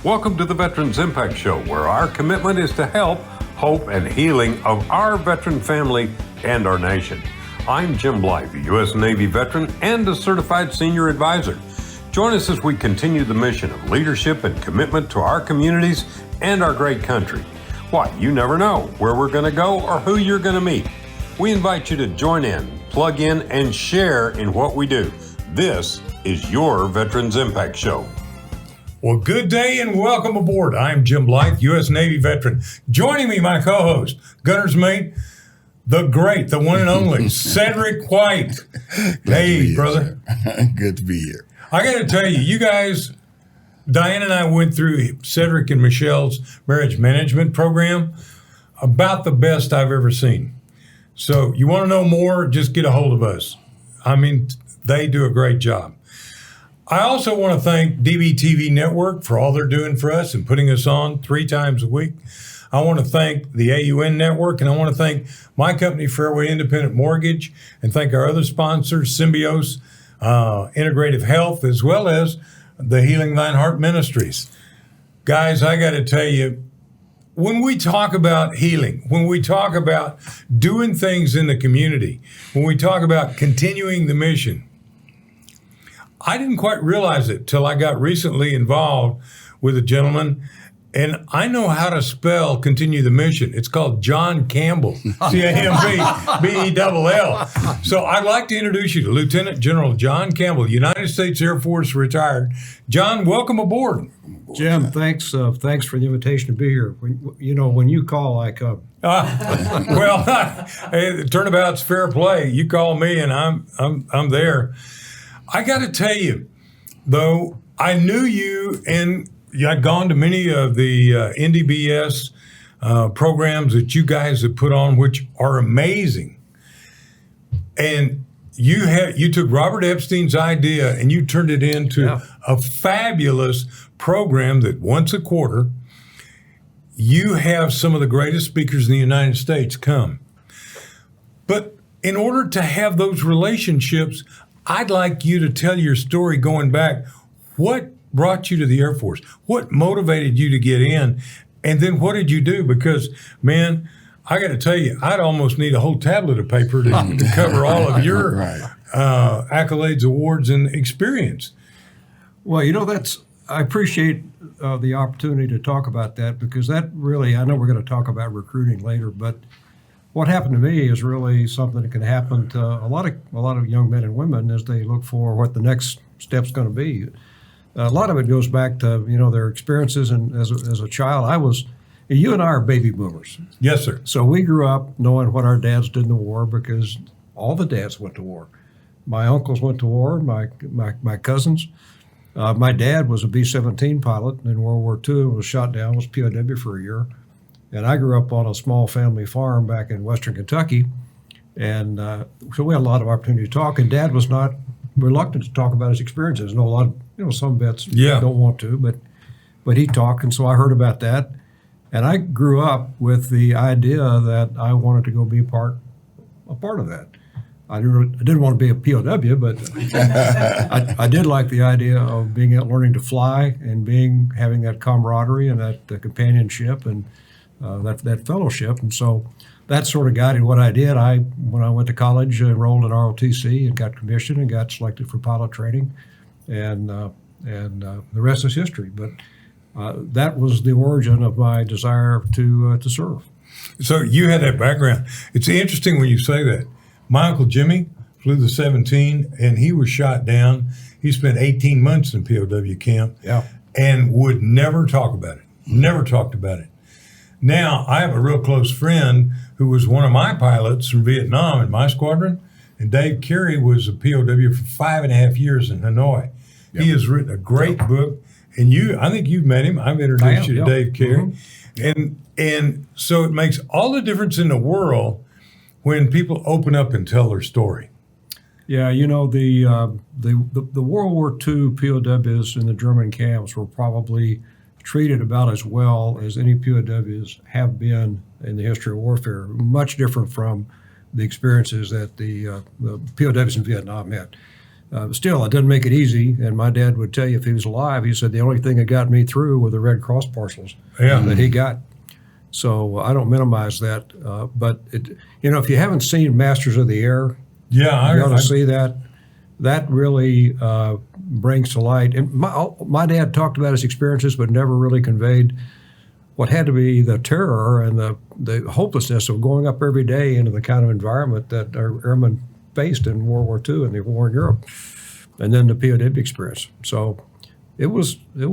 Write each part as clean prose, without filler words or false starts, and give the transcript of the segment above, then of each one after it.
Welcome to the Veterans Impact Show, where our commitment is to help, hope, and healing of our veteran family and our nation. I'm Jim Blythe, a U.S. Navy veteran and a certified senior advisor. Join us as we continue the mission of leadership and commitment to our communities and our great country. Why, you never know where we're going to go or who you're going to meet. We invite you to join in, plug in, and share in what we do. This is your Veterans Impact Show. Well, good day and welcome aboard. I'm Jim Blythe, U.S. Navy veteran. Joining me, my co-host, gunner's mate, the great, the one and only, Cedric White. Hey, brother. Good to be here. I got to tell you, you guys, Diane and I went through Cedric and Michelle's marriage management program, about the best I've ever seen. So you want to know more, just get a hold of us. I mean, they do a great job. I also want to thank DBTV Network for all they're doing for us and putting us on 3 times a week. I want to thank the AUN Network, and I want to thank my company, Fairway Independent Mortgage, and thank our other sponsors, Symbios, Integrative Health, as well as the Healing Thine Heart Ministries. Guys, I got to tell you, when we talk about healing, when we talk about doing things in the community, when we talk about continuing the mission, I didn't quite realize it till I got recently involved with a gentleman, and I know how to spell continue the mission. It's called John Campbell, C-A-M-B-B-E-L-L. So I'd like to introduce you to Lieutenant General John Campbell, United States Air Force retired. John, welcome aboard. Jim, thanks for the invitation to be here. When you call, I come. Well, hey, the turnabout's fair play. You call me, and I'm there. I got to tell you, though, I knew you, and I'd gone to many of the NDBS programs that you guys have put on, which are amazing. And you took Robert Epstein's idea and you turned it into a fabulous program that once a quarter, you have some of the greatest speakers in the United States come. But in order to have those relationships, I'd like you to tell your story going back. What brought you to the Air Force? What motivated you to get in? And then what did you do? Because, man, I got to tell you, I'd almost need a whole tablet of paper to cover all of your accolades, awards, and experience. Well, I appreciate the opportunity to talk about that, because that really, I know we're going to talk about recruiting later, but what happened to me is really something that can happen to a lot of young men and women as they look for what the next step's going to be. A lot of it goes back to their experiences, and as a child, you and I are baby boomers. Yes, sir. So we grew up knowing what our dads did in the war, because all the dads went to war. My uncles went to war, my cousins. My dad was a B-17 pilot in World War II and was shot down, was POW for a year. And I grew up on a small family farm back in western Kentucky. And so we had a lot of opportunity to talk. And Dad was not reluctant to talk about his experiences. I know a lot of, some vets don't want to, but he talked. And so I heard about that. And I grew up with the idea that I wanted to go be a part of that. I didn't want to be a POW, but I did like the idea of being out learning to fly and having that camaraderie and that companionship and that fellowship. And so that sort of guided what I did. When I went to college, enrolled in ROTC and got commissioned and got selected for pilot training, and the rest is history. But that was the origin of my desire to serve. So you had that background. It's interesting when you say that. My Uncle Jimmy flew the 17, and he was shot down. He spent 18 months in POW camp and would never talk about it, never talked about it. Now, I have a real close friend who was one of my pilots from Vietnam in my squadron, and Dave Carey was a POW for 5.5 years in Hanoi. Yep. He has written a great book, and I think you've met him. I've introduced you to Dave Carey. Mm-hmm. And so it makes all the difference in the world when people open up and tell their story. Yeah, the World War II POWs in the German camps were probably treated about as well as any POWs have been in the history of warfare, much different from the experiences that the POWs in Vietnam had. Still, it doesn't make it easy. And my dad would tell you if he was alive, he said the only thing that got me through were the Red Cross parcels that he got. So I don't minimize that. But, if you haven't seen Masters of the Air, you ought to see that. That really brings to light. And my dad talked about his experiences, but never really conveyed what had to be the terror and the hopelessness of going up every day into the kind of environment that our airmen faced in World War II and the war in Europe, and then the POW experience. So it was a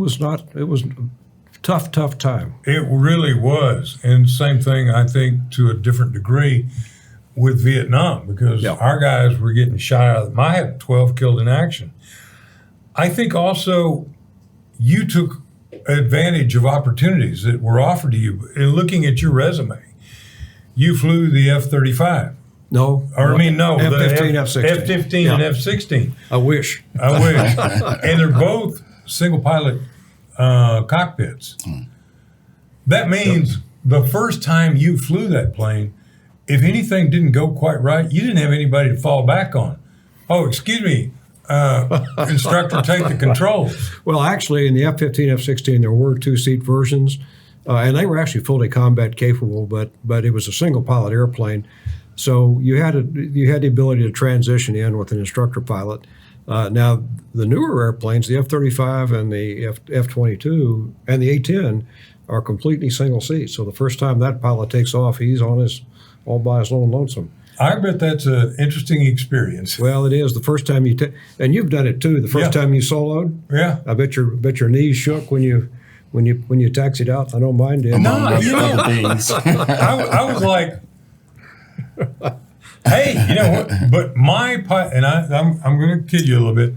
tough time. It really was. And same thing, I think, to a different degree with Vietnam, because our guys were getting shot out of them. I had 12 killed in action. I think also you took advantage of opportunities that were offered to you. In looking at your resume, you flew the F-35. No. F-15, F-16. F-15 and F-16. I wish. And they're both single pilot cockpits. That means the first time you flew that plane, if anything didn't go quite right, you didn't have anybody to fall back on. Oh, excuse me, instructor, take the controls. Well, actually, in the F-15, F-16, there were two-seat versions, and they were actually fully combat capable, but it was a single-pilot airplane. So you had the ability to transition in with an instructor pilot. Now, the newer airplanes, the F-35 and the F-22 and the A-10, are completely single seat. So the first time that pilot takes off, he's all by his own lonesome. I bet that's an interesting experience. Well, it is. The first time and you've done it too. The first time you soloed, I bet your knees shook when you taxied out. I know mine did. No, I was like, hey, you know what? But I'm going to kid you a little bit.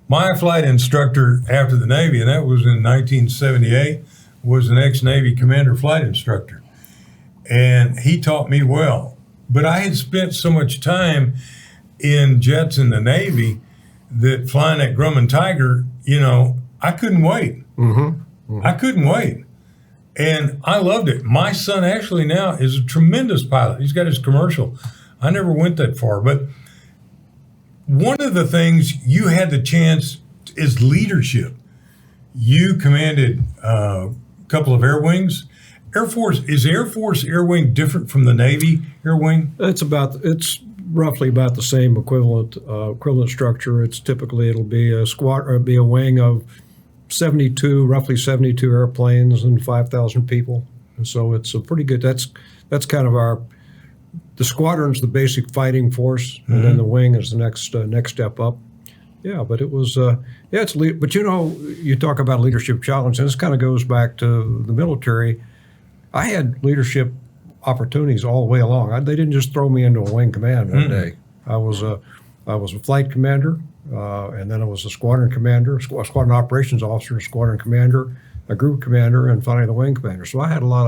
My flight instructor after the Navy, and that was in 1978, was an ex-Navy commander flight instructor. And he taught me well. But I had spent so much time in jets in the Navy that flying that Grumman Tiger, I couldn't wait. I couldn't wait. And I loved it. My son actually now is a tremendous pilot. He's got his commercial. I never went that far. But one of the things you had the chance is leadership. You commanded a couple of air wings. Is Air Force Air Wing different from the Navy Air Wing? It's roughly about the same equivalent structure. It'll be a wing of roughly 72 airplanes and 5,000 people. And so it's a pretty good. That's kind of the squadron's the basic fighting force, and then the wing is the next step up. Yeah, but it was but you talk about leadership challenge, and this kind of goes back to the military. I had leadership opportunities all the way along. They didn't just throw me into a wing command one day. I was a flight commander, and then I was a squadron commander, squadron operations officer, squadron commander, a group commander, and finally the wing commander. So I had a lot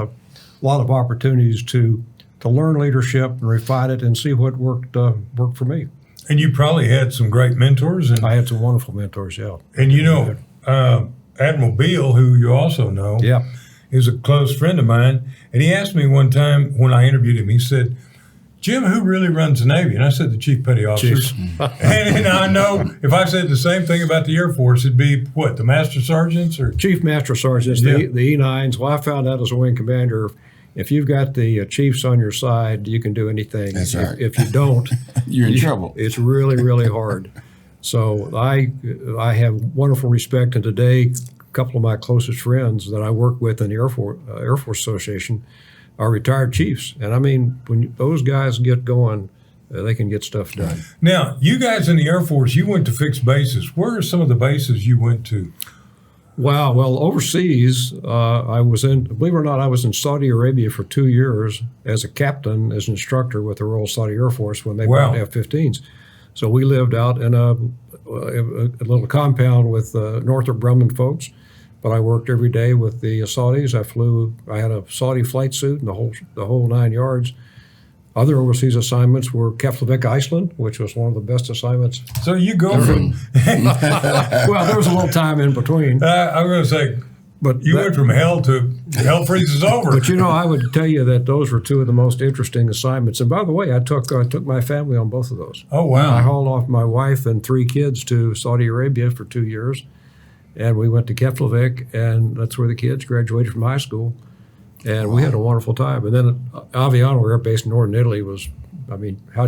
of opportunities to learn leadership and refine it and see what worked for me. And you probably had some great mentors. I had some wonderful mentors, yeah. And Admiral Beale, who you also know, is a close friend of mine. And he asked me one time when I interviewed him, he said, Jim, who really runs the Navy? And I said, the Chief Petty Officers. And I know if I said the same thing about the Air Force, it'd be what, the Master Sergeants? Or Chief Master Sergeants, the E9s. Well, I found out as a wing commander, if you've got the chiefs on your side, you can do anything. That's right. If you don't, you're in trouble. It's really, really hard. So I have wonderful respect, and today a couple of my closest friends that I work with in the Air Force Association are retired chiefs. And I mean, when those guys get going, they can get stuff done. Now, you guys in the Air Force, you went to fixed bases. Where are some of the bases you went to? Wow. Well, overseas, believe it or not, I was in Saudi Arabia for 2 years as a captain, as an instructor with the Royal Saudi Air Force when they bought F-15s. So we lived out in a little compound with Northrop Grumman folks, but I worked every day with the Saudis. I had a Saudi flight suit and the whole 9 yards. Other overseas assignments were Keflavik, Iceland, which was one of the best assignments. So you go from... Well, there was a little time in between. I was going to say, But You went from hell to hell freezes over. But I would tell you that those were two of the most interesting assignments. And by the way, I took my family on both of those. Oh, wow. I hauled off my wife and 3 kids to Saudi Arabia for 2 years, and we went to Keflavik, and that's where the kids graduated from high school, and we had a wonderful time. And then Aviano Air Base in northern Italy was, how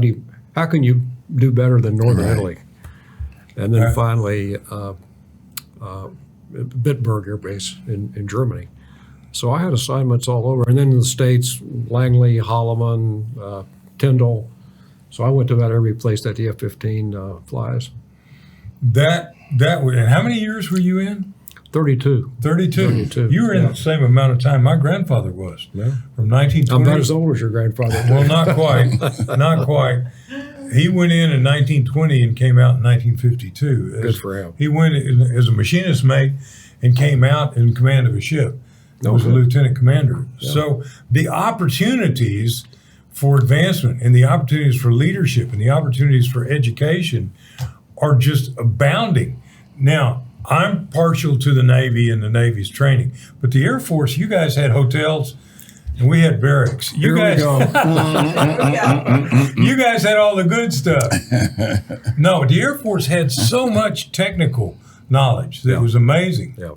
can you do better than northern Italy? And then finally, Bitburg Air Base in Germany. So I had assignments all over. And then in the States, Langley, Holloman, Tyndall. So I went to about every place that the F-15 flies. And how many years were you in? 32. 32. You were in the same amount of time my grandfather was. Yeah. From 1920. I'm about as old as your grandfather. Well, not quite. Not quite. He went in 1920 and came out in 1952. Good for him. He went as a machinist mate and came out in command of a ship. He was a lieutenant commander. Yeah. So the opportunities for advancement and the opportunities for leadership and the opportunities for education are just abounding. Now, I'm partial to the Navy and the Navy's training, but the Air Force, you guys had hotels and we had barracks. You guys had all the good stuff. No, the Air Force had so much technical knowledge that was amazing. Yeah.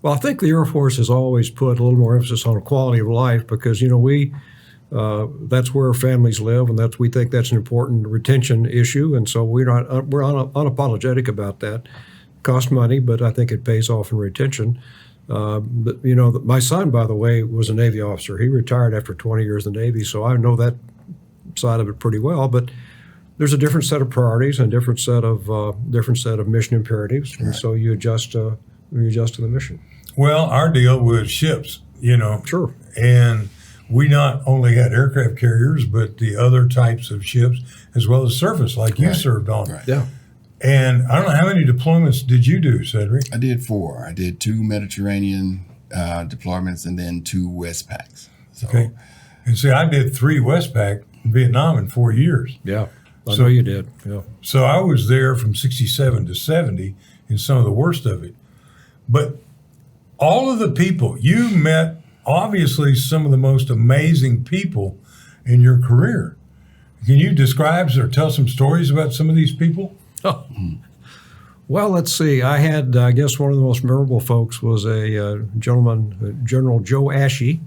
Well, I think the Air Force has always put a little more emphasis on quality of life because, that's where families live, and we think that's an important retention issue, and so we're unapologetic about that. It costs money, but I think it pays off in retention. But my son, by the way, was a Navy officer. He retired after 20 years in the Navy, so I know that side of it pretty well. But there's a different set of priorities and a different set of mission imperatives, and so you adjust to the mission. Well, our deal was ships, Sure. And we not only had aircraft carriers, but the other types of ships, as well as surface, like you served on. Right. Yeah. And I don't know, how many deployments did you do, Cedric? I did 4. I did 2 Mediterranean deployments and then 2 Westpacks. So, Okay. And see, I did 3 Westpac in Vietnam in 4 years. Yeah. I know you did. Yeah. So I was there from 67 to 70 in some of the worst of it. But all of the people, you met obviously some of the most amazing people in your career. Can you describe or tell some stories about some of these people? Oh. Well, let's see. I had, I guess, one of the most memorable folks was a gentleman, General Joe Ashey,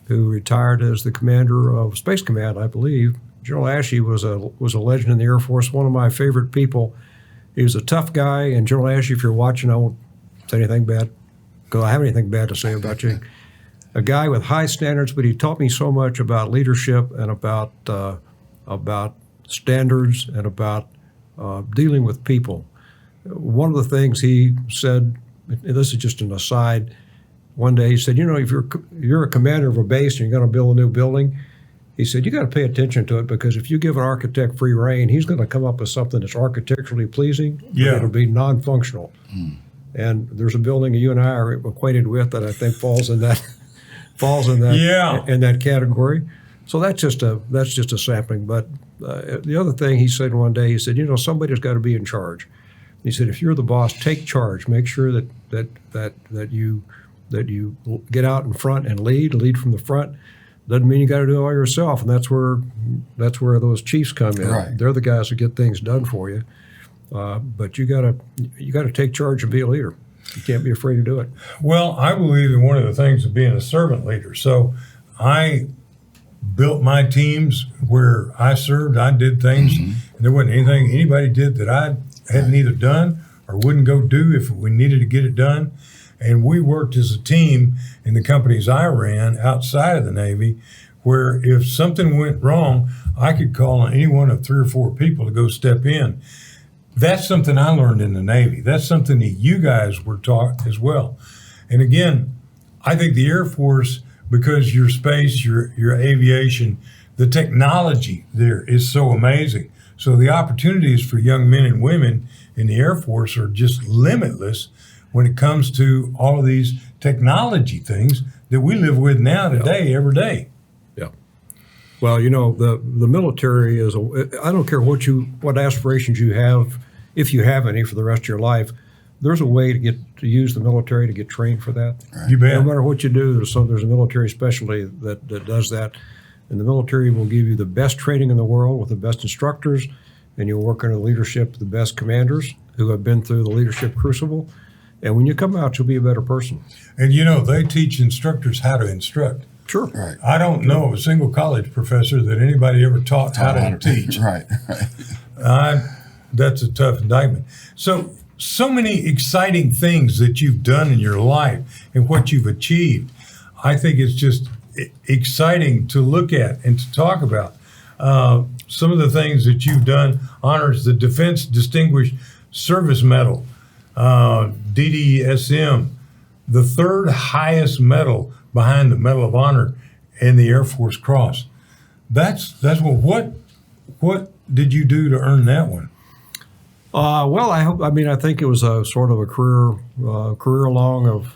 who retired as the commander of Space Command, I believe. General Ashey was a legend in the Air Force, one of my favorite people. He was a tough guy, and General Ashey, if you're watching, I won't say anything bad, because I have anything bad to say about you. A guy with high standards, but he taught me so much about leadership and about standards and about dealing with people. One of the things he said, and this is just an aside, one day he said, if you're a commander of a base and you're going to build a new building, he said, you got to pay attention to it, because if you give an architect free rein, he's going to come up with something that's architecturally pleasing, but it'll be non-functional. And there's a building you and I are acquainted with that I think falls in that in that category. So that's just a sampling. But the other thing he said one day, he said, somebody's got to be in charge. He said, if you're the boss, take charge. Make sure that you get out in front and lead from the front. Doesn't mean you got to do it all yourself, and that's where those chiefs come in. Right. They're the guys that get things done for you. But you got to take charge and be a leader. You can't be afraid to do it. Well, I believe in one of the things of being a servant leader. So I built my teams where I served. I did things, and there wasn't anything anybody did that I hadn't either done or wouldn't go do if we needed to get it done. And we worked as a team in the companies I ran outside of the Navy, where if something went wrong, I could call on any one of 3 or 4 people to go step in. That's something I learned in the Navy. That's something that you guys were taught as well. And again, I think the Air Force, because your space, your aviation, the technology there is so amazing. So the opportunities for young men and women in the Air Force are just limitless when it comes to all of these technology things that we live with now today, every day. Yeah. Well, the military I don't care what aspirations you have, if you have any for the rest of your life, there's a way to use the military to get trained for that. You bet. No matter what you do, there's a military specialty that does that. And the military will give you the best training in the world with the best instructors, and you'll work under the leadership of the best commanders who have been through the leadership crucible. And when you come out, you'll be a better person. And they teach instructors how to instruct. Sure. Right. I don't know of a single college professor that anybody ever taught how to teach. Right. That's a tough indictment. So many exciting things that you've done in your life and what you've achieved. I think it's just exciting to look at and to talk about. Some of the things that you've done honors the Defense Distinguished Service Medal, DDSM, the third highest medal behind the Medal of Honor and the Air Force Cross. That's what did you do to earn that one? Well, I think it was a sort of a career long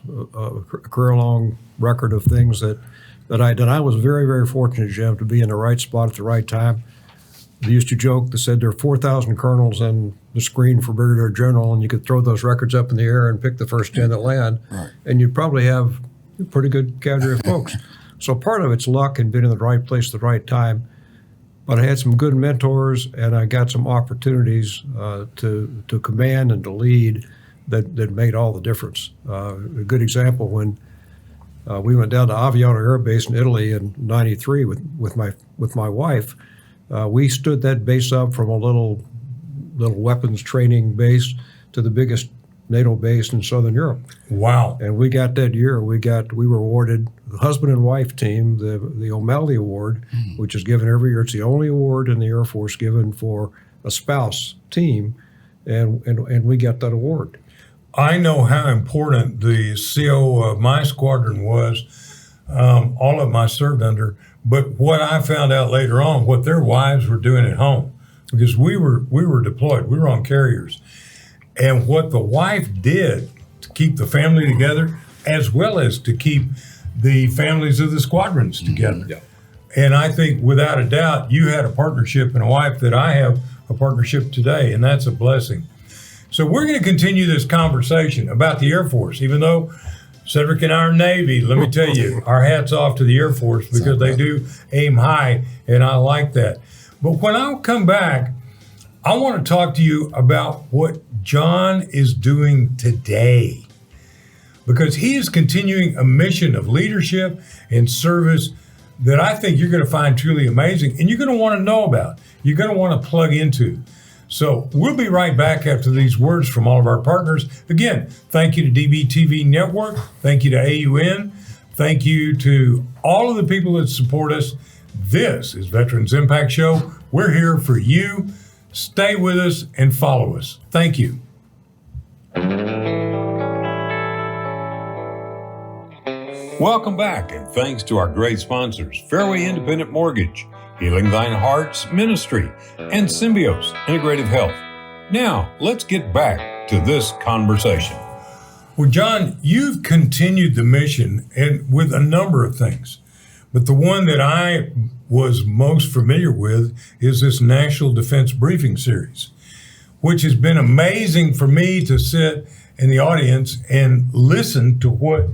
record of things that I did. I was very, very fortunate, Jim, to be in the right spot at the right time. They used to joke, they said there are 4,000 colonels on the screen for brigadier general, and you could throw those records up in the air and pick the first 10 that land, and you'd probably have a pretty good cadre of folks. So part of it's luck and being in the right place at the right time. But I had some good mentors, and I got some opportunities to command and to lead that made all the difference. A good example, when we went down to Aviano Air Base in Italy in '93 with my wife, we stood that base up from a little weapons training base to the biggest NATO base in Southern Europe. Wow. And we got that year, we were awarded the husband and wife team, the O'Malley Award, which is given every year. It's the only award in the Air Force given for a spouse team, and we got that award. I know how important the CO of my squadron was. All of them I served under, but what I found out later on, what their wives were doing at home, because we were deployed, we were on carriers, and what the wife did to keep the family together, as well as to keep the families of the squadrons together. Yeah. And I think without a doubt, you had a partnership and a wife that I have a partnership today, and that's a blessing. So we're going to continue this conversation about the Air Force, even though Cedric and I are Navy. Let me tell you, our hats off to the Air Force because they do aim high, and I like that. But when I come back, I want to talk to you about what John is doing today, because he is continuing a mission of leadership and service that I think you're going to find truly amazing, and you're going to want to know about. You're going to want to plug into. So we'll be right back after these words from all of our partners. Again, thank you to DBTV Network. Thank you to AUN. Thank you to all of the people that support us. This is Veterans Impact Show. We're here for you. Stay with us and follow us. Thank you. Welcome back, and thanks to our great sponsors, Fairway Independent Mortgage, Healing Thine Hearts Ministry, and Symbios Integrative Health. Now, let's get back to this conversation. Well, John, you've continued the mission and with a number of things, but the one that I was most familiar with is this National Defense Briefing Series, which has been amazing for me to sit in the audience and listen to what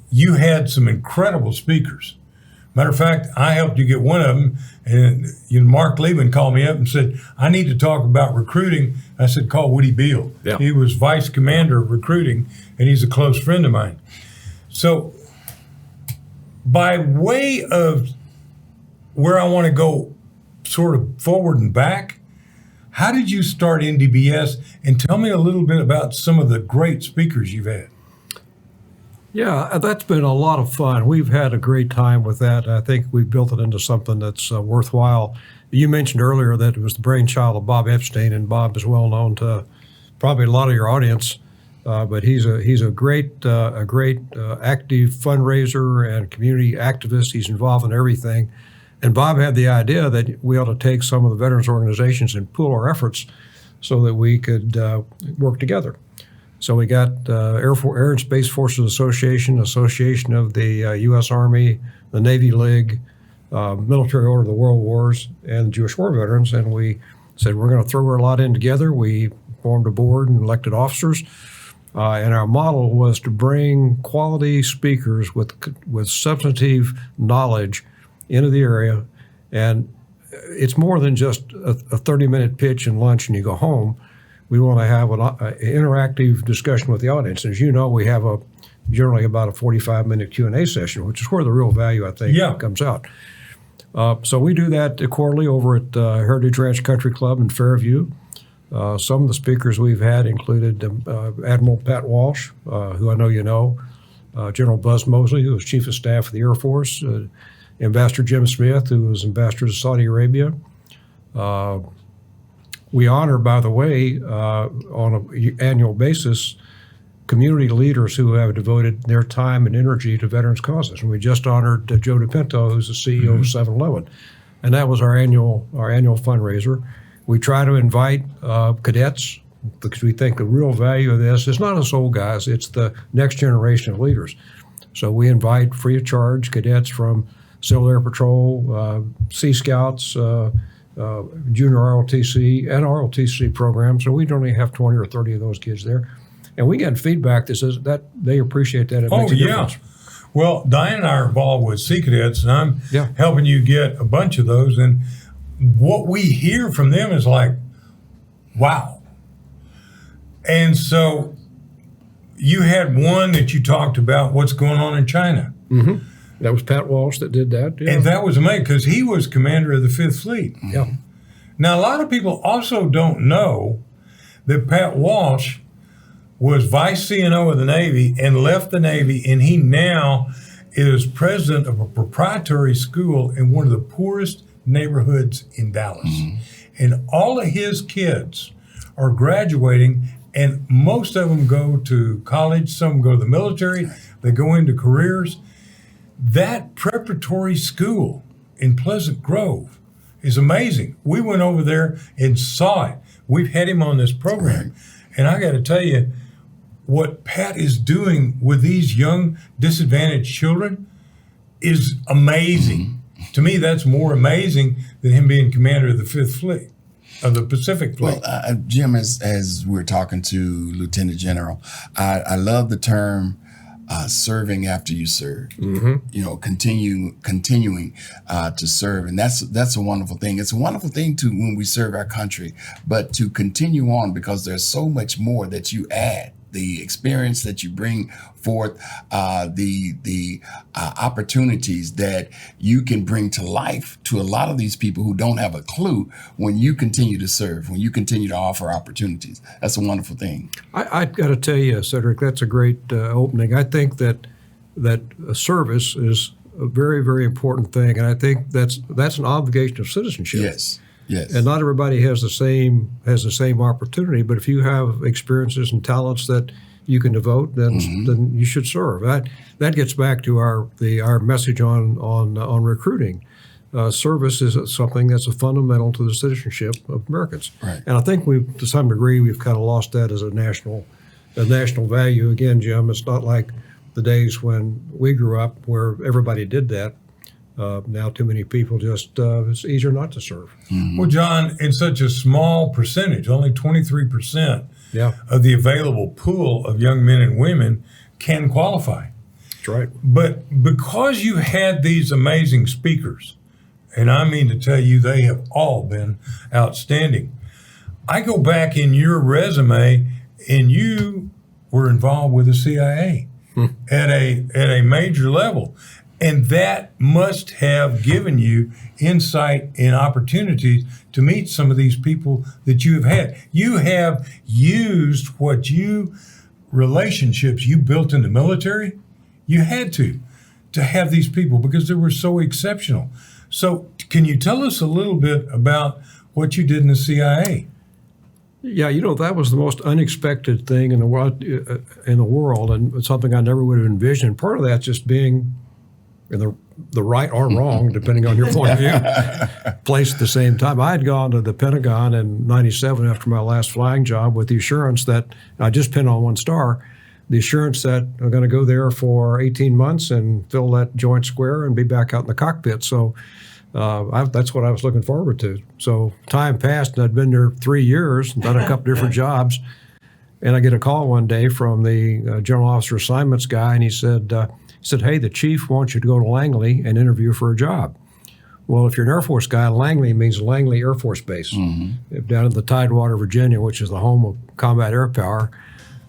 you had. Some incredible speakers. Matter of fact, I helped you get one of them, and Mark Lehman called me up and said, I need to talk about recruiting. I said, call Woody Beal. Yeah. He was vice commander of recruiting, and he's a close friend of mine. So by way of where I want to go sort of forward and back, how did you start NDBS? And tell me a little bit about some of the great speakers you've had. Yeah, that's been a lot of fun. We've had a great time with that. I think we've built it into something that's worthwhile. You mentioned earlier that it was the brainchild of Bob Epstein, and Bob is well known to probably a lot of your audience. But he's a great active fundraiser and community activist. He's involved in everything. And Bob had the idea that we ought to take some of the veterans organizations and pool our efforts so that we could work together. So we got Air and Space Forces Association of the U.S. Army, the Navy League, Military Order of the World Wars, and Jewish War Veterans. And we said we're going to throw our lot in together. We formed a board and elected officers. And our model was to bring quality speakers with substantive knowledge into the area. And it's more than just a 30-minute pitch and lunch and you go home. We want to have an interactive discussion with the audience. As you know, we have generally about a 45-minute Q&A session, which is where the real value, I think, comes out. So we do that quarterly over at Heritage Ranch Country Club in Fairview. Some of the speakers we've had included Admiral Pat Walsh, who I know you know, General Buzz Mosley, who was Chief of Staff of the Air Force, Ambassador Jim Smith, who was Ambassador to Saudi Arabia. We honor, by the way, on an annual basis, community leaders who have devoted their time and energy to veterans causes. And we just honored Joe DePinto, who's the CEO of 7-Eleven. And that was our annual fundraiser. We try to invite cadets because we think the real value of this is not us old guys, it's the next generation of leaders. So we invite free of charge cadets from Civil Air Patrol, Sea Scouts, Junior ROTC, and ROTC programs. So we only have 20 or 30 of those kids there. And we get feedback that says that they appreciate that. It makes a difference. Well, Diane and I are involved with Sea Cadets, and I'm helping you get a bunch of those. And what we hear from them is like, wow. And so you had one that you talked about what's going on in China. Mm-hmm. That was Pat Walsh that did that. Yeah. And that was amazing because he was commander of the 5th Fleet. Yeah. Now, a lot of people also don't know that Pat Walsh was vice CNO of the Navy and left the Navy, and he now is president of a proprietary school in one of the poorest neighborhoods in Dallas. Mm-hmm. And all of his kids are graduating, and most of them go to college, some go to the military, they go into careers. That preparatory school in Pleasant Grove is amazing. We went over there and saw it. We've had him on this program. And I got to tell you, what Pat is doing with these young disadvantaged children is amazing. Mm-hmm. To me, that's more amazing than him being commander of the 5th Fleet, of the Pacific Fleet. Well, Jim, as we're talking to Lieutenant General, I love the term serving after you serve. Mm-hmm. You know, continuing to serve, and that's a wonderful thing. It's a wonderful thing to when we serve our country, but to continue on because there's so much more that you add. The experience that you bring forth, the opportunities that you can bring to life to a lot of these people who don't have a clue when you continue to serve, when you continue to offer opportunities. That's a wonderful thing. I got to tell you, Cedric, that's a great opening. I think that service is a very, very important thing, and I think that's an obligation of citizenship. Yes. Yes. And not everybody has the same opportunity, but if you have experiences and talents that you can devote, then you should serve. That gets back to our message on recruiting. Service is something that's a fundamental to the citizenship of Americans. Right. And I think to some degree we've kind of lost that as a national value. Again, Jim, it's not like the days when we grew up where everybody did that. Now too many people it's easier not to serve. Mm-hmm. Well, John, in such a small percentage, only 23% of the available pool of young men and women can qualify. That's right. But because you had these amazing speakers, and I mean to tell you, they have all been outstanding. I go back in your resume, and you were involved with the CIA at a major level. And that must have given you insight and opportunities to meet some of these people that you have had. You have used relationships you built in the military. You had to have these people because they were so exceptional. So can you tell us a little bit about what you did in the CIA? Yeah, that was the most unexpected thing in the world, and something I never would have envisioned. Part of that's just being in the right or wrong, depending on your point of view, place at the same time. I had gone to the Pentagon in '97 after my last flying job with the assurance that I just pinned on one star, the assurance that I'm going to go there for 18 months and fill that joint square and be back out in the cockpit. So that's what I was looking forward to. So time passed, and I'd been there 3 years and done a couple different jobs. And I get a call one day from the General Officer Assignments guy, and he said, hey, the chief wants you to go to Langley and interview for a job. Well, if you're an Air Force guy, Langley means Langley Air Force Base, down in the Tidewater, Virginia, which is the home of combat air power.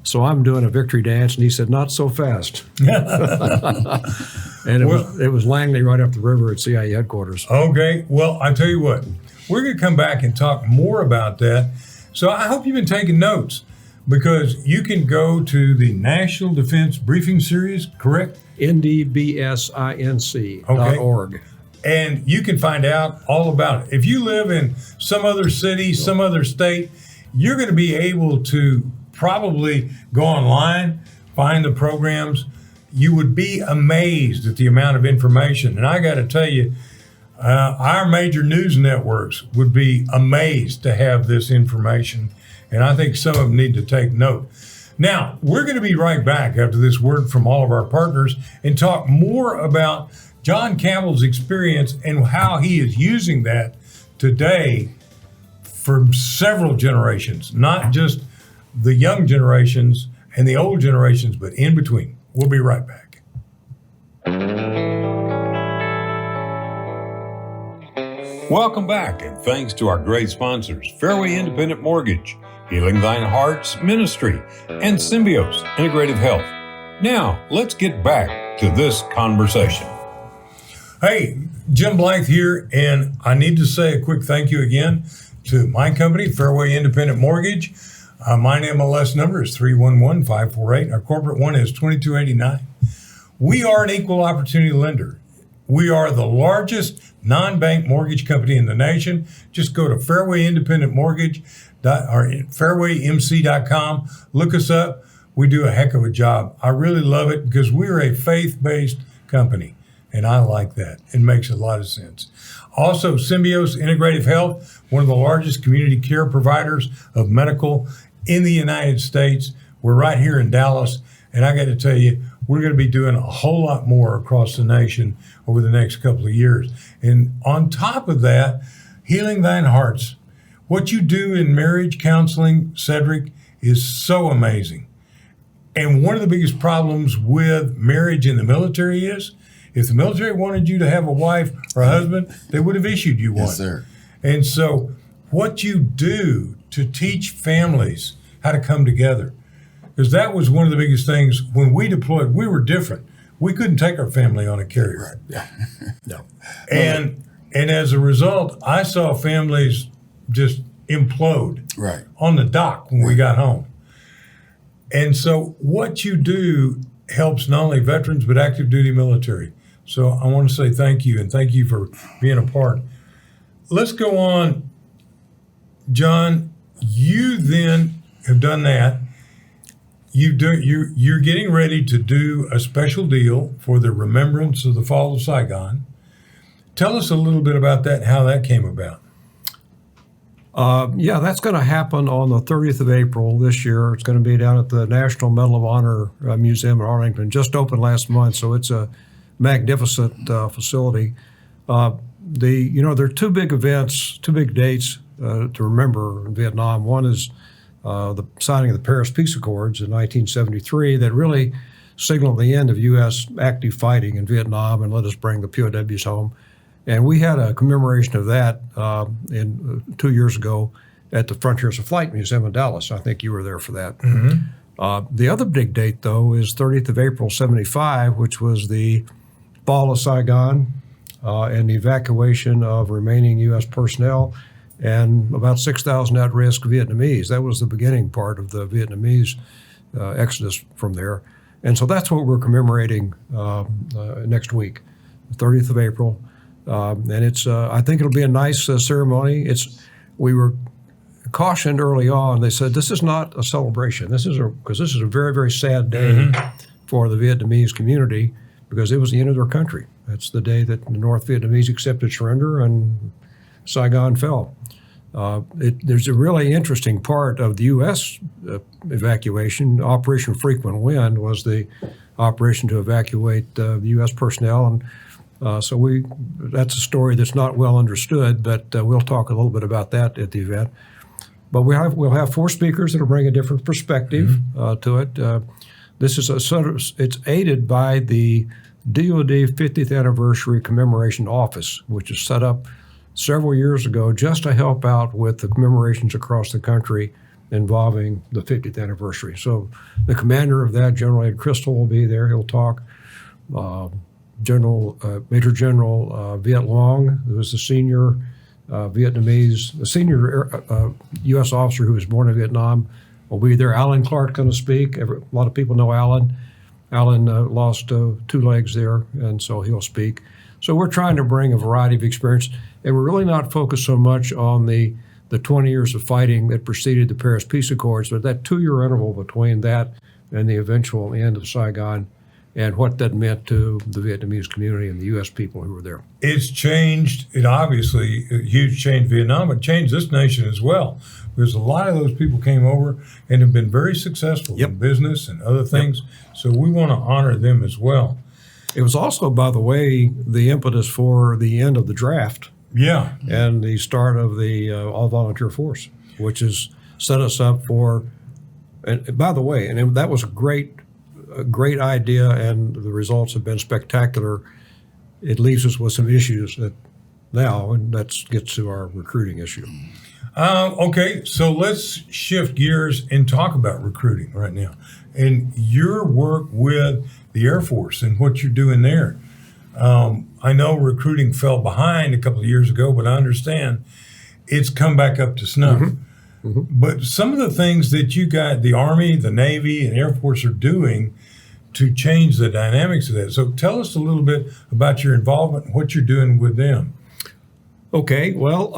So I'm doing a victory dance, and he said, not so fast. And it was Langley right up the river at CIA headquarters. Okay, well, I tell you what, we're going to come back and talk more about that. So I hope you've been taking notes, because you can go to the National Defense Briefing Series, correct? ndbsinc.org. And you can find out all about it. If you live in some other city, some other state, you're going to be able to probably go online, find the programs. You would be amazed at the amount of information. And I got to tell you, our major news networks would be amazed to have this information. And I think some of them need to take note. Now, we're going to be right back after this word from all of our partners and talk more about John Campbell's experience and how he is using that today for several generations, not just the young generations and the old generations, but in between. We'll be right back. Welcome back, and thanks to our great sponsors, Fairway Independent Mortgage, Healing Thine Heart's Ministry, and Symbios Integrative Health. Now, let's get back to this conversation. Hey, Jim Blythe here, and I need to say a quick thank you again to my company, Fairway Independent Mortgage. My MLS number is 311-548. Our corporate one is 2289. We are an equal opportunity lender. We are the largest non-bank mortgage company in the nation. Just go to Fairway Independent Mortgage or fairwaymc.com. Look us up. We do a heck of a job. I really love it because we're a faith-based company, and I like that. It makes a lot of sense. Also, Symbios Integrative Health, one of the largest community care providers of medical in the United States. We're right here in Dallas, and I got to tell you, we're going to be doing a whole lot more across the nation over the next couple of years. And on top of that, Healing Thine Hearts. What you do in marriage counseling, Cedric, is so amazing. And one of the biggest problems with marriage in the military is, if the military wanted you to have a wife or a husband, they would have issued you one. Yes, sir. And so what you do to teach families how to come together, because that was one of the biggest things when we deployed. We were different. We couldn't take our family on a carrier. Right. No. And as a result, I saw families just implode Right. on the dock when we got home. And so what you do helps not only veterans, but active duty military. So I want to say thank you, and thank you for being a part. Let's go on. John, you then have done that. You're getting ready to do a special deal for the remembrance of the fall of Saigon. Tell us a little bit about that, how that came about. Yeah, that's going to happen on the 30th of April this year. It's going to be down at the National Medal of Honor Museum in Arlington. Just opened last month, so it's a magnificent facility. There are two big events, two big dates to remember in Vietnam. One is the signing of the Paris Peace Accords in 1973 that really signaled the end of U.S. active fighting in Vietnam and let us bring the POWs home. And we had a commemoration of that 2 years ago at the Frontiers of Flight Museum in Dallas. I think you were there for that. Mm-hmm. The other big date, though, is 30th of April, 75, which was the fall of Saigon and the evacuation of remaining U.S. personnel and about 6,000 at-risk Vietnamese. That was the beginning part of the Vietnamese exodus from there. And so that's what we're commemorating next week, the 30th of April. And it's, I think it'll be a nice ceremony. We were cautioned early on. They said, this is not a celebration. Because this is a very, very sad day for the Vietnamese community because it was the end of their country. That's the day that the North Vietnamese accepted surrender and Saigon fell. There's a really interesting part of the U.S. Evacuation. Operation Frequent Wind was the operation to evacuate the U.S. personnel. And so that's a story that's not well understood, but we'll talk a little bit about that at the event. But we'll have 4 speakers that'll bring a different perspective to it. This is it's aided by the DoD 50th Anniversary Commemoration Office, which is set up several years ago just to help out with the commemorations across the country involving the 50th anniversary. So the commander of that, General Ed Crystal, will be there. He'll talk. Major General Viet Long, who is the senior U.S. officer who was born in Vietnam, will be there. Alan Clark going to speak. A lot of people know Alan. Alan lost 2 legs there, and so he'll speak. So we're trying to bring a variety of experience, and we're really not focused so much on the 20 years of fighting that preceded the Paris Peace Accords, but that 2-year interval between that and the eventual end of Saigon and what that meant to the Vietnamese community and the U.S. people who were there. It's changed, it obviously, a huge change Vietnam, it changed this nation as well, because a lot of those people came over and have been very successful in business and other things, so we want to honor them as well. It was also, by the way, the impetus for the end of the draft. Yeah. And the start of the all-volunteer force, which has set us up for, and by the way, and that was a great idea, and the results have been spectacular. It leaves us with some issues now, and that gets to our recruiting issue. Okay, so let's shift gears and talk about recruiting right now. And your work with the Air Force and what you're doing there. I know recruiting fell behind a couple of years ago, but I understand it's come back up to snuff. But some of the things that you got, the Army, the Navy, and Air Force are doing to change the dynamics of that. So tell us a little bit about your involvement and what you're doing with them. Okay, well,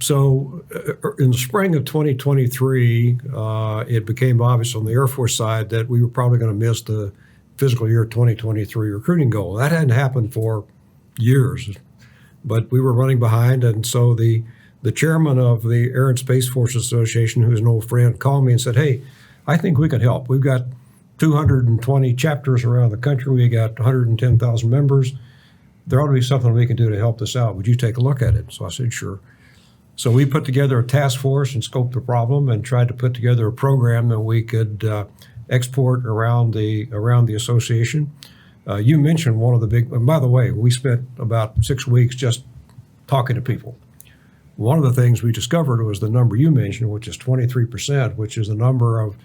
so in the spring of 2023, it became obvious on the Air Force side that we were probably going to miss the fiscal year 2023 recruiting goal. That hadn't happened for years, but we were running behind, and so the chairman of the Air and Space Force Association, who's an old friend, called me and said, "Hey, I think we can help. We've got 220 chapters around the country. We got 110,000 members. There ought to be something we can do to help this out. Would you take a look at it?" So I said, "Sure." So we put together a task force and scoped the problem and tried to put together a program that we could export around the association. You mentioned one of the big, and by the way, we spent about 6 weeks just talking to people. One of the things we discovered was the number you mentioned, which is 23%, which is the number of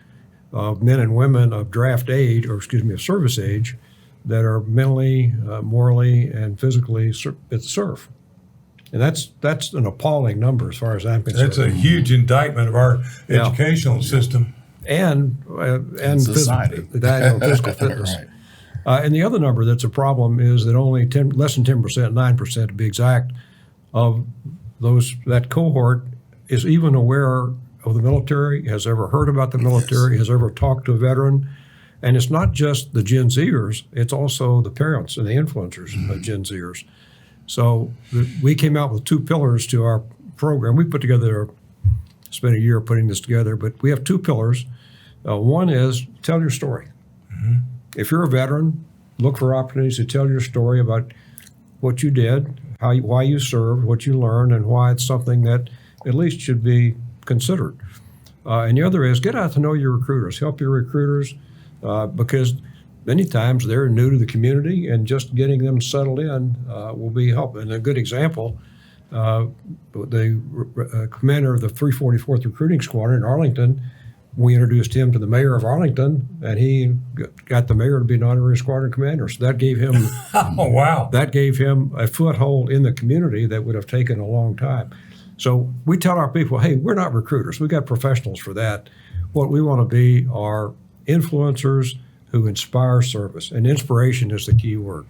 men and women of draft age, of service age, that are mentally, morally, and physically serve. And that's an appalling number as far as I'm concerned. That's a huge indictment of our educational system. And society. Physical fitness. Right. And the other number that's a problem is that only less than 10%, 9% to be exact, of that cohort is even aware of the military, has ever heard about the military, has ever talked to a veteran. And it's not just the Gen Zers, it's also the parents and the influencers of Gen Zers. So we came out with 2 pillars to our program. We spent a year putting this together, but we have 2 pillars. One is tell your story. If you're a veteran, look for opportunities to tell your story about what you did, why you served, what you learned, and why it's something that at least should be considered. And the other is get out to know your recruiters. Help your recruiters because many times they're new to the community, and just getting them settled in will be helpful. And a good example, the commander of the 344th Recruiting Squadron in Arlington, we introduced him to the mayor of Arlington, and he got the mayor to be an honorary squadron commander. So that gave him that gave him a foothold in the community that would have taken a long time. So we tell our people, hey, we're not recruiters. We got professionals for that. What we want to be are influencers who inspire service, and inspiration is the key word.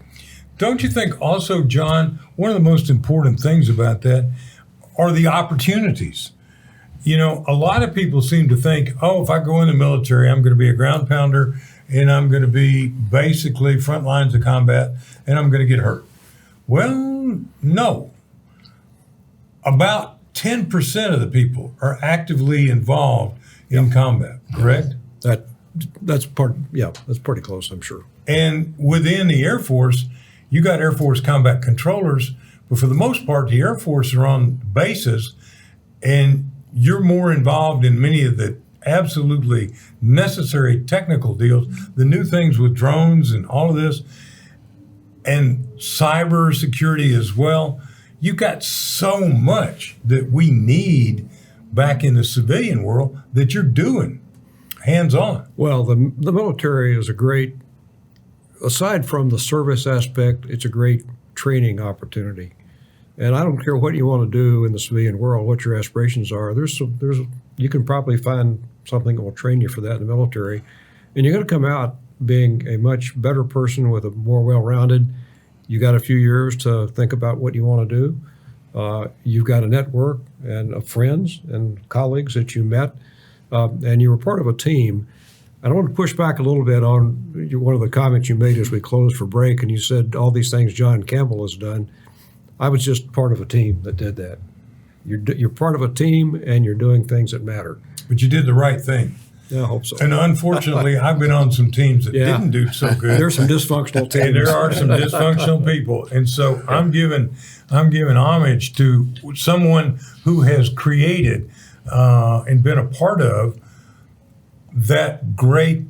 Don't you think also, John, one of the most important things about that are the opportunities? You know, a lot of people seem to think, oh, if I go in the military, I'm going to be a ground pounder and I'm going to be basically front lines of combat and I'm going to get hurt. Well, no. About 10% of the people are actively involved in combat, correct? That's pretty close, I'm sure. And within the Air Force, you got Air Force combat controllers, but for the most part, the Air Force are on bases, and you're more involved in many of the absolutely necessary technical deals, the new things with drones and all of this, and cyber security as well. You got so much that we need back in the civilian world that you're doing hands-on. Well, the military is a great, aside from the service aspect, it's a great training opportunity. And I don't care what you want to do in the civilian world, what your aspirations are. You can probably find something that will train you for that in the military, and you're going to come out being a much better person with a more well-rounded. You got a few years to think about what you want to do. You've got a network and of friends and colleagues that you met, and you were part of a team. I want to push back a little bit on one of the comments you made as we closed for break, and you said all these things John Campbell has done. I was just part of a team that did that. You're part of a team, and you're doing things that matter. But you did the right thing. Yeah, I hope so. And unfortunately, I've been on some teams that didn't do so good. There's some dysfunctional teams. And there are some dysfunctional people. And so I'm giving homage to someone who has created and been a part of that great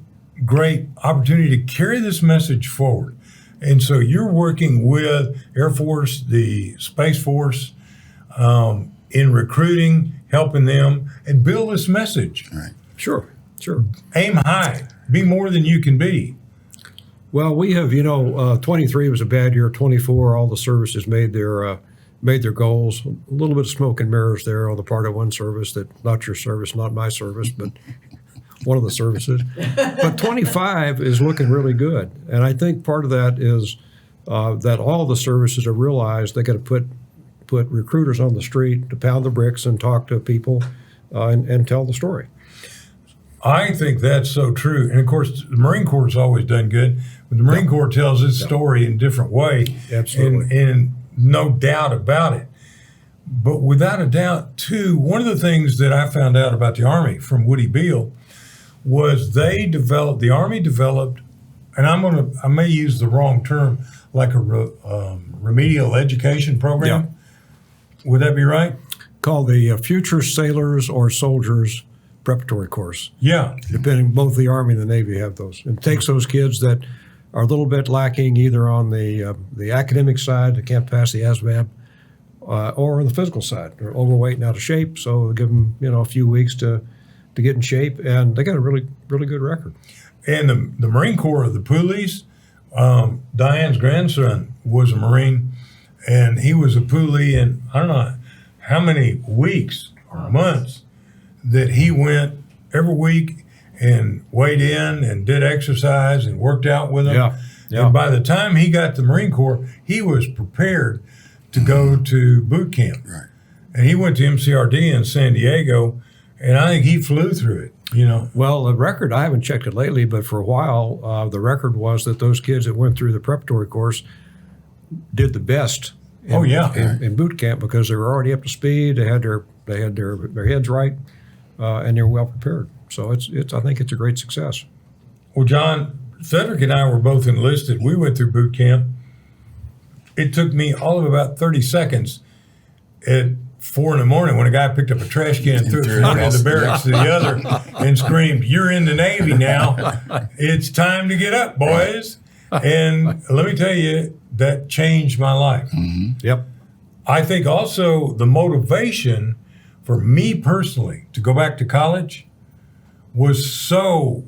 opportunity to carry this message forward. And so you're working with Air Force, the Space Force, in recruiting, helping them, and build this message. Right. Sure. Aim high. Be more than you can be. Well, we have, 23 was a bad year. 24, all the services made their goals. A little bit of smoke and mirrors there on the part of one service that not your service, not my service, but one of the services. But 25 is looking really good. And I think part of that is that all the services have realized they got to put recruiters on the street to pound the bricks and talk to people and tell the story. I think that's so true. And of course, the Marine Corps has always done good, but the Marine Corps tells its story in a different way. Absolutely. And no doubt about it. But without a doubt, too, one of the things that I found out about the Army from Woody Beale was the Army developed, and I may use the wrong term, like a remedial education program. Yeah. Would that be right? Called the Future Sailors or Soldiers Preparatory Course. Yeah. Depending, both the Army and the Navy have those. It takes those kids that are a little bit lacking either on the academic side, that can't pass the ASVAB, or on the physical side. They're overweight and out of shape, so give them a few weeks to get in shape, and they got a really, really good record. And the Marine Corps, the Poolies, Diane's grandson was a Marine, and he was a Poolie, and I don't know how many weeks or months that he went every week and weighed in and did exercise and worked out with them. Yeah. And by the time he got to the Marine Corps, he was prepared to go to boot camp. Right. And he went to MCRD in San Diego, and I think he flew through it, Well, the record, I haven't checked it lately, but for a while, the record was that those kids that went through the preparatory course did the best in boot camp because they were already up to speed. They had their heads right, and they were well prepared. So I think it's a great success. Well, John, Cedric and I were both enlisted. We went through boot camp. It took me all of about 30 seconds at 4 a.m. when a guy picked up a trash can and threw it from one end of the barracks to the other and screamed, "You're in the Navy now. It's time to get up, boys." And let me tell you, that changed my life. Mm-hmm. Yep. I think also the motivation for me personally to go back to college was so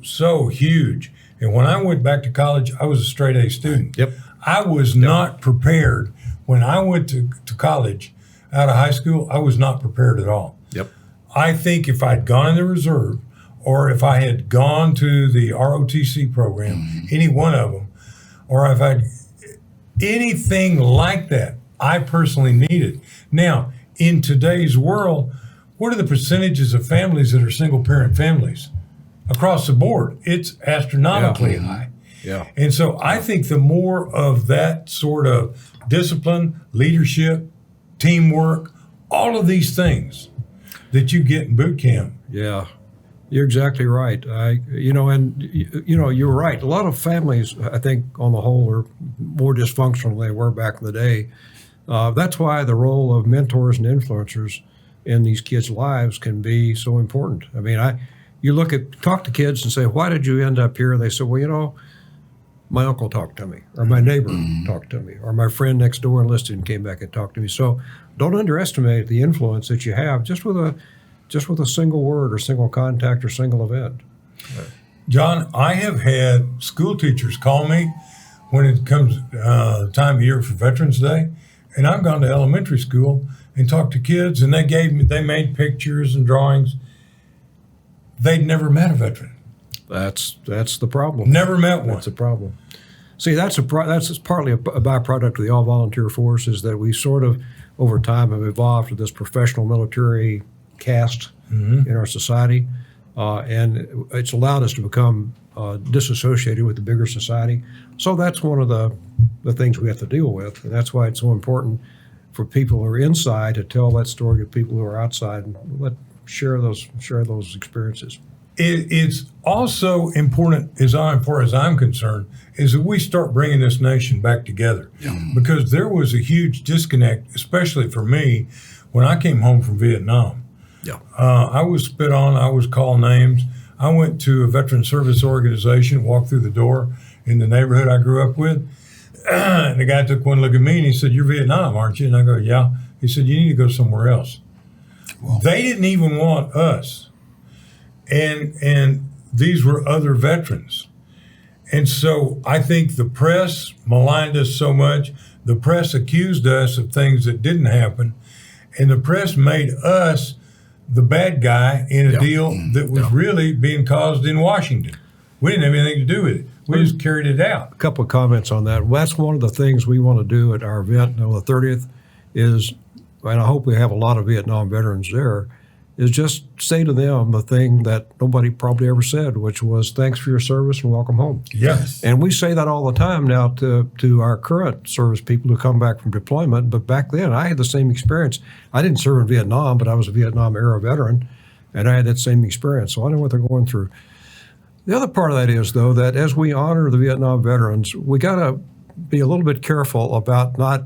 huge. And when I went back to college, I was a straight A student. Yep. I was not prepared. When I went to college out of high school, I was not prepared at all. Yep. I think if I'd gone in the reserve or if I had gone to the ROTC program, any one of them, or if I'd anything like that, I personally needed. Now, in today's world, what are the percentages of families that are single parent families? Across the board, it's astronomically high. Yeah. And so I think the more of that sort of discipline, leadership, teamwork, all of these things that you get in boot camp. Yeah, you're exactly right. You're right. A lot of families, I think, on the whole, are more dysfunctional than they were back in the day. That's why the role of mentors and influencers in these kids' lives can be so important. I mean, you talk to kids and say, why did you end up here? They say, well, my uncle talked to me, or my neighbor talked to me, or my friend next door enlisted and came back and talked to me. So don't underestimate the influence that you have just with a single word or single contact or single event. John, I have had school teachers call me when it comes time of year for Veterans Day, and I've gone to elementary school and talked to kids, and they made pictures and drawings. They'd never met a veteran. That's the problem. Never met one. That's a problem. See, that's partly a byproduct of the all-volunteer force, is that we sort of, over time, have evolved to this professional military caste in our society, and it's allowed us to become disassociated with the bigger society. So that's one of the things we have to deal with, and that's why it's so important for people who are inside to tell that story to people who are outside and share those experiences. It's also important, as far as I'm concerned, is that we start bringing this nation back together. Because there was a huge disconnect, especially for me, when I came home from Vietnam. I was spit on. I was called names. I went to a veteran service organization, walked through the door in the neighborhood I grew up with. And the guy took one look at me and he said, "You're Vietnam, aren't you?" And I go, "Yeah." He said, "You need to go somewhere else." Well, they didn't even want us. And these were other veterans. And so I think the press maligned us so much. The press accused us of things that didn't happen. And the press made us the bad guy in a deal that was really being caused in Washington. We didn't have anything to do with it. We just carried it out. A couple of comments on that. Well, that's one of the things we want to do at our event on the 30th is, and I hope we have a lot of Vietnam veterans there, is just say to them the thing that nobody probably ever said, which was thanks for your service and welcome home. Yes. And we say that all the time now to our current service people who come back from deployment. But back then, I had the same experience. I didn't serve in Vietnam, but I was a Vietnam-era veteran, and I had that same experience. So I know what they're going through. The other part of that is, though, that as we honor the Vietnam veterans, we got to be a little bit careful about not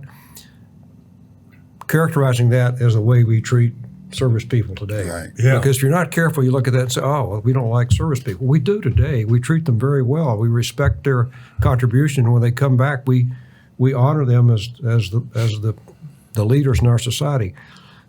characterizing that as the way we treat service people today. Right. Yeah. Because if you're not careful, you look at that and say, oh, well, we don't like service people. We do today. We treat them very well. We respect their contribution. When they come back, we honor them as the leaders in our society.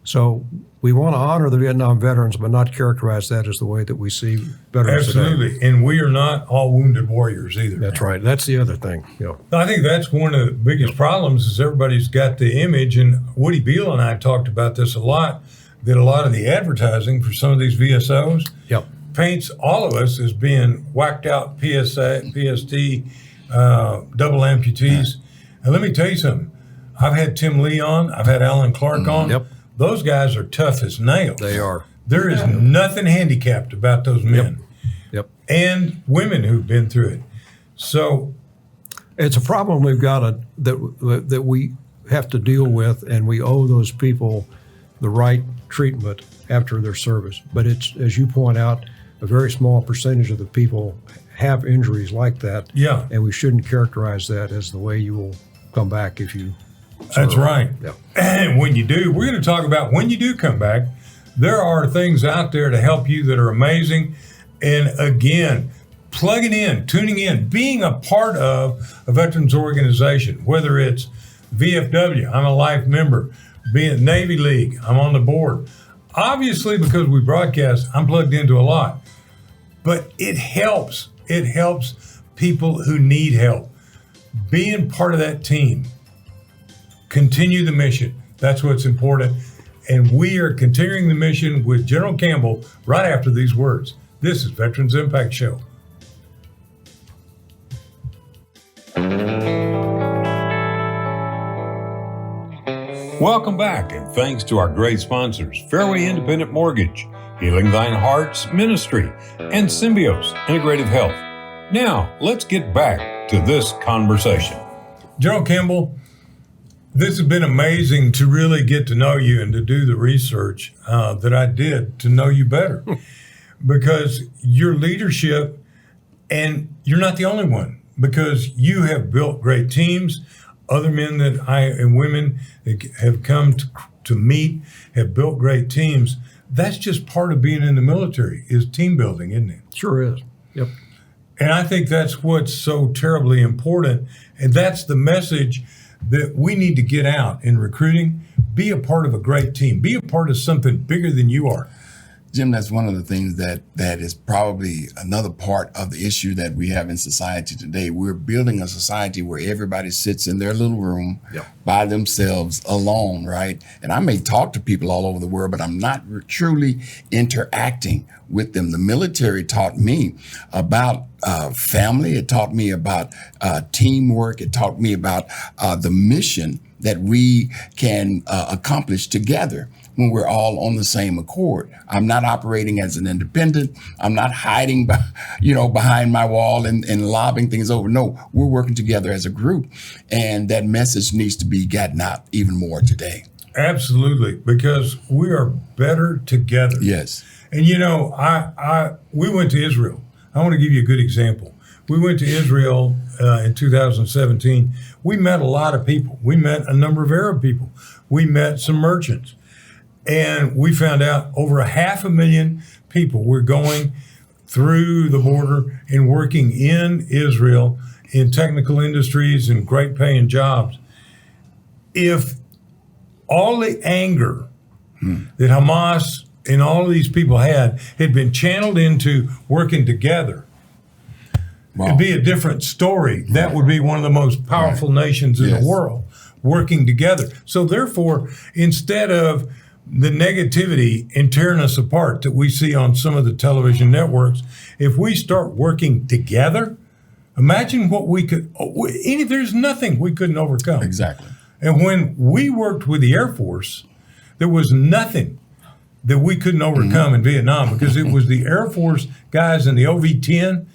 So we want to honor the Vietnam veterans, but not characterize that as the way that we see veterans Absolutely. today. And we are not all wounded warriors either. That's right. That's the other thing. I think that's one of the biggest problems is everybody's got the image, and Woody Beal and I talked about this a lot, that a lot of the advertising for some of these VSOs paints all of us as being whacked out PST, double amputees. And let me tell you something. I've had Tim Lee on. I've had Alan Clark on. Yep. Those guys are tough as nails. They are. There is nothing handicapped about those men. Yep. And women who've been through it. So it's a problem we've got that we have to deal with, and we owe those people the right treatment after their service. But it's, as you point out, a very small percentage of the people have injuries like that. Yeah. And we shouldn't characterize that as the way you will come back if you serve. That's right. Yeah. And when you do, we're going to talk about when you do come back, there are things out there to help you that are amazing. And again, plugging in, tuning in, being a part of a veterans organization, whether it's VFW, I'm a life member, being Navy League, I'm on the board. Obviously, because we broadcast, I'm plugged into a lot. But it helps. It helps people who need help. Being part of that team. Continue the mission. That's what's important. And we are continuing the mission with General Campbell right after these words. This is Veterans Impact Show. Welcome back, and thanks to our great sponsors, Fairway Independent Mortgage, Healing Thine Hearts Ministry, and Symbios Integrative Health. Now, let's get back to this conversation. General Campbell, this has been amazing to really get to know you and to do the research that I did to know you better. Because your leadership, and you're not the only one, because you have built great teams. Other men and women have come to meet, have built great teams. That's just part of being in the military, is team building, isn't it? Sure is. Yep. And I think that's what's so terribly important. And that's the message that we need to get out in recruiting. Be a part of a great team. Be a part of something bigger than you are. Jim, that's one of the things that is probably another part of the issue that we have in society today. We're building a society where everybody sits in their little room by themselves alone, right? And I may talk to people all over the world, but I'm not truly interacting with them. The military taught me about family. It taught me about teamwork. It taught me about the mission that we can accomplish together when we're all on the same accord. I'm not operating as an independent. I'm not hiding, behind my wall and lobbing things over. No, we're working together as a group, and that message needs to be gotten out even more today. Absolutely, because we are better together. Yes. And we went to Israel. I want to give you a good example. We went to Israel in 2017. We met a lot of people. We met a number of Arab people. We met some merchants. And we found out over 500,000 people were going through the border and working in Israel in technical industries and great paying jobs. If all the anger that Hamas and all of these people had been channeled into working together, it'd be a different story. That would be one of the most powerful nations in the world, working together. So therefore, instead of the negativity and tearing us apart that we see on some of the television networks, if we start working together, imagine what we could, there's nothing we couldn't overcome. Exactly. And when we worked with the Air Force, there was nothing that we couldn't overcome in Vietnam, because it was the Air Force guys in the OV-10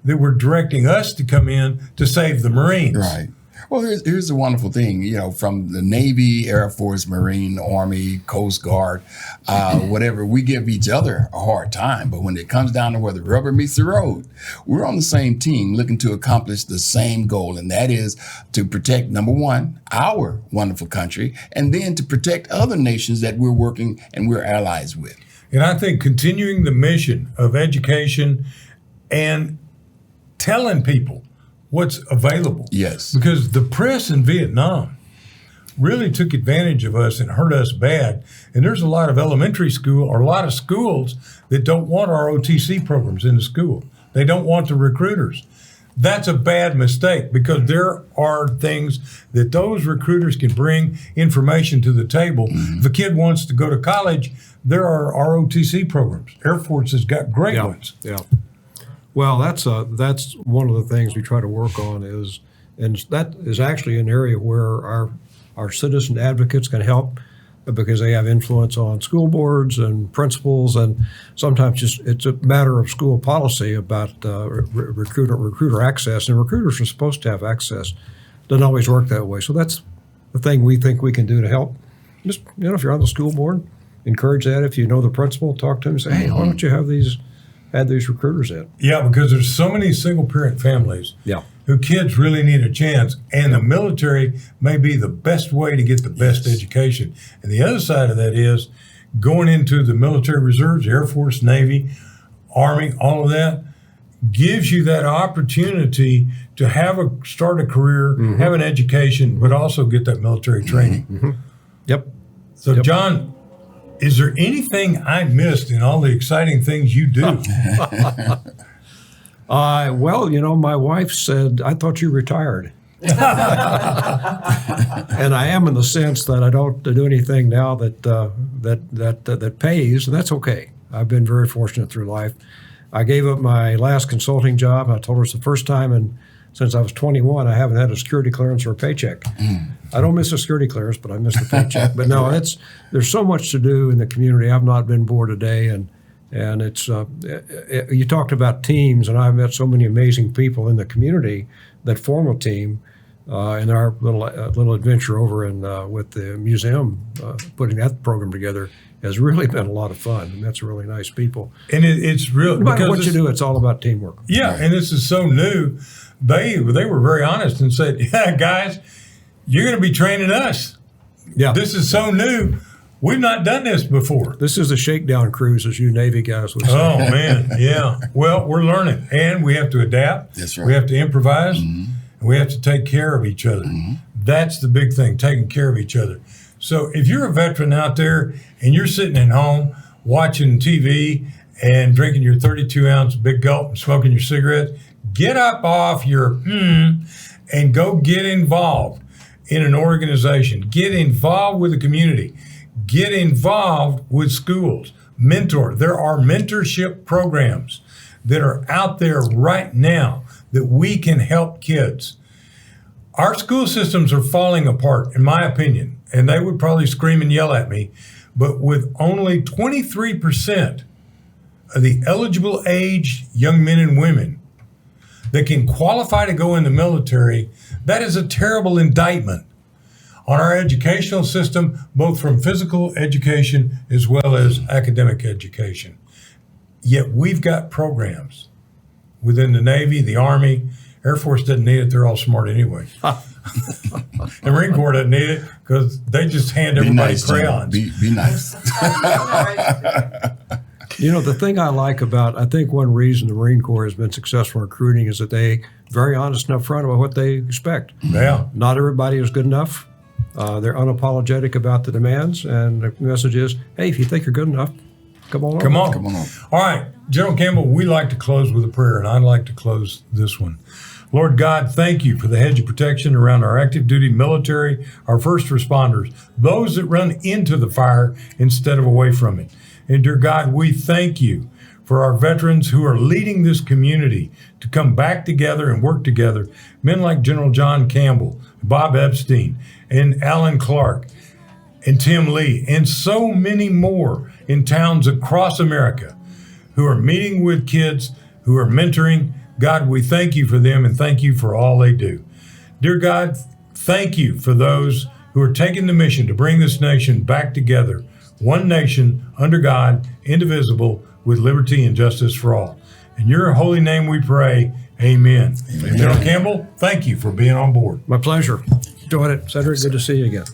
that were directing us to come in to save the Marines. Right. Well, here's the wonderful thing, from the Navy, Air Force, Marine, Army, Coast Guard, whatever, we give each other a hard time. But when it comes down to where the rubber meets the road, we're on the same team looking to accomplish the same goal. And that is to protect, number one, our wonderful country, and then to protect other nations that we're working and we're allies with. And I think continuing the mission of education and telling people what's available. Yes. Because the press in Vietnam really took advantage of us and hurt us bad. And there's a lot of elementary school or a lot of schools that don't want our OTC programs in the school. They don't want the recruiters. That's a bad mistake, because there are things that those recruiters can bring information to the table. If a kid wants to go to college, there are ROTC programs. Air Force has got great ones. Yeah. Well, that's one of the things we try to work on and that is actually an area where our citizen advocates can help, because they have influence on school boards and principals, and sometimes it's a matter of school policy about recruiter access, and recruiters are supposed to have access. Doesn't always work that way. So that's the thing we think we can do to help. Just, if you're on the school board, encourage that. If you know the principal, talk to him and say, hey, why don't you have these recruiters in? Yeah, because there's so many single parent families who kids really need a chance, and the military may be the best way to get the best education. And the other side of that is going into the military reserves, Air Force, Navy, Army, all of that gives you that opportunity to start a career, have an education, but also get that military training. Yep. So, John, is there anything I missed in all the exciting things you do? Well, my wife said, I thought you retired. And I am, in the sense that I don't do anything now that pays, and that's okay. I've been very fortunate through life. I gave up my last consulting job. I told her it's the first time, and since I was 21, I haven't had a security clearance or a paycheck. I don't miss a security clearance, but I miss the paycheck. But no, there's so much to do in the community. I've not been bored a day, and it's you talked about teams, and I've met so many amazing people in the community that form a team. And our little adventure over with the museum, putting that program together, has really been a lot of fun. And that's really nice people. And it's real. No matter what you do, it's all about teamwork. Yeah, and this is so new. They were very honest and said, yeah, guys, you're going to be training us. Yeah. This is so new. We've not done this before. This is a shakedown cruise, as you Navy guys would say. Oh, man. Yeah. Well, we're learning, and we have to adapt. That's right. We have to improvise, and we have to take care of each other. That's the big thing, taking care of each other. So if you're a veteran out there and you're sitting at home watching TV and drinking your 32-ounce big gulp and smoking your cigarette, get up off your and go get involved in an organization. Get involved with the community. Get involved with schools. Mentor. There are mentorship programs that are out there right now that we can help kids. Our school systems are falling apart, in my opinion, and they would probably scream and yell at me, but with only 23% of the eligible age young men and women that can qualify to go in the military, that is a terrible indictment on our educational system, both from physical education as well as academic education. Yet we've got programs within the Navy, the Army. Air Force doesn't need it. They're all smart anyway. The Marine Corps doesn't need it because they just hand everybody crayons. Be nice. You know, the thing I like about, I think one reason the Marine Corps has been successful in recruiting is that they very honest and upfront about what they expect. Yeah. Not everybody is good enough. They're unapologetic about the demands, and the message is, hey, if you think you're good enough, come on over. Come on. Come on. All right, General Campbell, we like to close with a prayer, and I'd like to close this one. Lord God, thank you for the hedge of protection around our active duty military, our first responders, those that run into the fire instead of away from it. And dear God, we thank you for our veterans who are leading this community to come back together and work together. Men like General John Campbell, Bob Epstein, and Alan Clark, and Tim Lee, and so many more in towns across America who are meeting with kids, who are mentoring. God, we thank you for them and thank you for all they do. Dear God, thank you for those who are taking the mission to bring this nation back together, one nation under God, indivisible, with liberty and justice for all. In your holy name we pray, amen. General Campbell, thank you for being on board. My pleasure. Enjoyed it. Cedric, good to see you again.